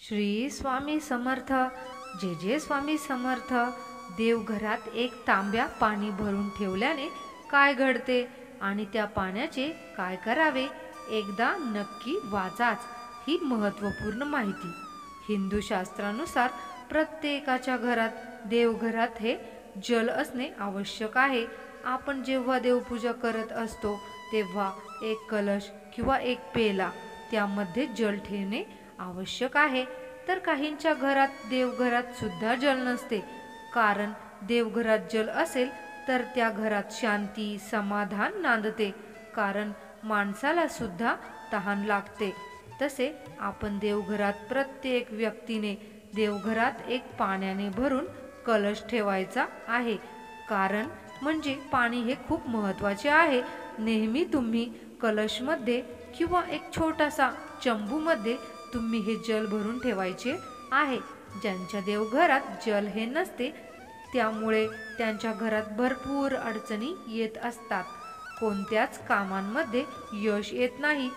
श्री स्वामी समर्थ. जे जे स्वामी समर्थ. देवघरात एक तांब्या पाणी भरून ठेवल्याने काय घडते आणि त्या पाण्याचे काय करावे, एकदा नक्की वाचाच ही महत्त्वपूर्ण माहिती. हिंदू शास्त्रानुसार प्रत्येकाच्या घरात देवघरात हे जल असणे आवश्यक आहे. आपण जेव्हा देवपूजा करत असतो तेव्हा एक कलश किंवा एक पेला त्यामध्ये जल ठेवणे आवश्यक आहे. तर काहींच्या घरात देवघरात सुद्धा जल नसते. कारण देवघरात जल असेल तर त्या घरात शांती समाधान नांदते. कारण माणसाला सुद्धा तहान लागते. तसे आपण देवघरात प्रत्येक व्यक्तीने देवघरात एक पाण्याने भरून कलश ठेवायचा आहे. कारण म्हणजे पाणी हे खूप महत्त्वाचे आहे. नेहमी तुम्ही कलशमध्ये किंवा एक छोटासा चंबूमध्ये तुम्ही हे जल भरून ठेवायचे आहे. ज्यांच्या देवघरात जल हे नसते त्यामुळे त्यांच्या घरात भरपूर अडचणी येत असतात. कोणत्याच कामांमध्ये यश येत नाही.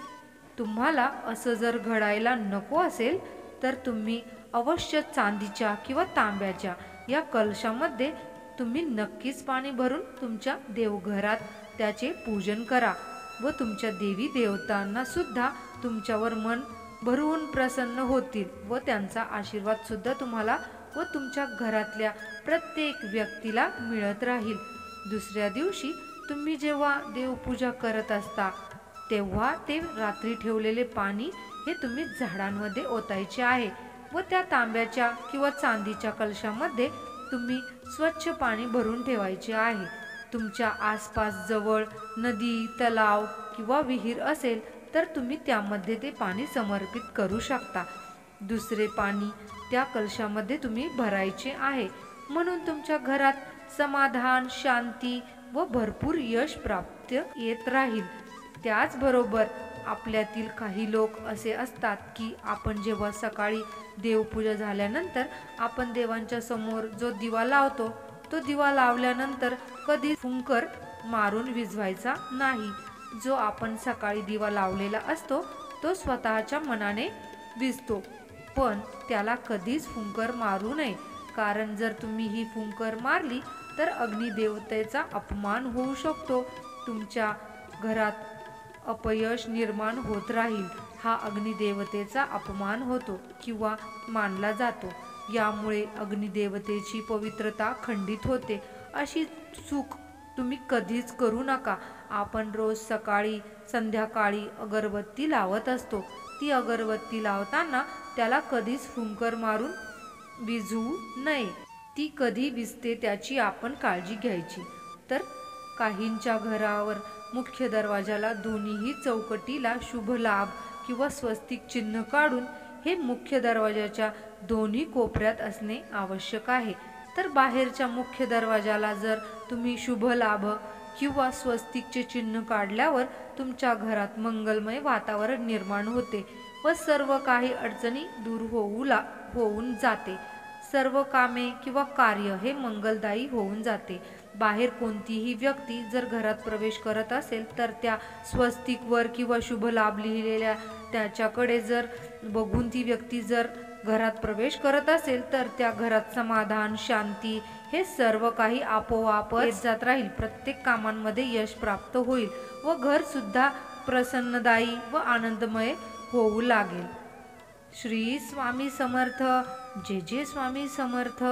तुम्हाला असं जर घडायला नको असेल तर तुम्ही अवश्य चांदीच्या किंवा तांब्याच्या या कलशामध्ये तुम्ही नक्कीच पाणी भरून तुमच्या देवघरात त्याचे पूजन करा व तुमच्या देवी देवतांना सुद्धा तुमच्यावर मन भरून प्रसन्न होतील व त्यांचा आशीर्वाद सुद्धा तुम्हाला व तुमच्या घरातल्या प्रत्येक व्यक्तीला मिळत राहील. दुसऱ्या दिवशी तुम्ही जेव्हा देवपूजा करत असता तेव्हा ते रात्री ठेवलेले पाणी हे तुम्ही झाडांमध्ये ओतायचे आहे व त्या तांब्याच्या किंवा चांदीच्या कलशामध्ये तुम्ही स्वच्छ पाणी भरून ठेवायचे आहे. तुमच्या आसपास जवळ नदी तलाव किंवा विहीर असेल तर तुम्ही त्यामध्ये ते पाणी समर्पित करू शकता. दुसरे पाणी त्या कलशामध्ये तुम्ही भरायचे आहे. म्हणून तुमच्या घरात समाधान शांती व भरपूर यश प्राप्त येत राहील. त्याचबरोबर आपल्यातील काही लोक असे असतात की आपण जेव्हा सकाळी देवपूजा झाल्यानंतर आपण देवांच्या समोर जो दिवा लावतो तो दिवा लावल्यानंतर कधी फुंकर मारून विझवायचा नाही. जो आपण सकाळी दिवा लावलेला असतो तो स्वतःच्या मनाने विझतो, पण त्याला कधीच फुंकर मारू नये. कारण जर तुम्ही ही फुंकर मारली तर अग्निदेवतेचा अपमान होऊ शकतो. तुमच्या घरात अपयश निर्माण होत राहील. हा अग्निदेवतेचा अपमान होतो किंवा मानला जातो. यामुळे अग्निदेवतेची पवित्रता खंडित होते. अशी चूक तुम्ही कधीच करू नका. आपण रोज सकाळी संध्याकाळी अगरबत्ती लावत असतो. ती अगरबत्ती लावताना त्याला कधीच फुंकर मारून विझवू नये. ती कधी विझते त्याची आपण काळजी घ्यायची. तर काहींच्या घरावर मुख्य दरवाजाला दोन्हीही चौकटीला शुभ लाभ किंवा स्वस्तिक चिन्ह काढून हे मुख्य दरवाजाच्या दोन्ही कोपऱ्यात असणे आवश्यक आहे. तर बाहेरच्या मुख्य दरवाजाला जर तुम्ही शुभ लाभ किंवा स्वस्तिकचे चिन्ह काढल्यावर तुमच्या घरात मंगलमय वातावरण निर्माण होते व सर्व काही अडचणी दूर होऊन जाते. सर्व कामे किंवा कार्य हे मंगलदायी होऊन जाते. बाहेर कोणतीही व्यक्ती जर घरात प्रवेश करत असेल तर त्या स्वस्तिकवर किंवा शुभ लाभ लिहिलेल्या त्याच्याकडे जर बघून ती व्यक्ती जर घरात प्रवेश करत असेल तर त्या घरात समाधान शांती हे सर्व काही आपोआप येत जात राहील. प्रत्येक कामांमध्ये यश प्राप्त होईल व घर सुद्धा प्रसन्नदायी व आनंदमय होऊ लागेल. श्री स्वामी समर्थ. जे जे स्वामी समर्थ.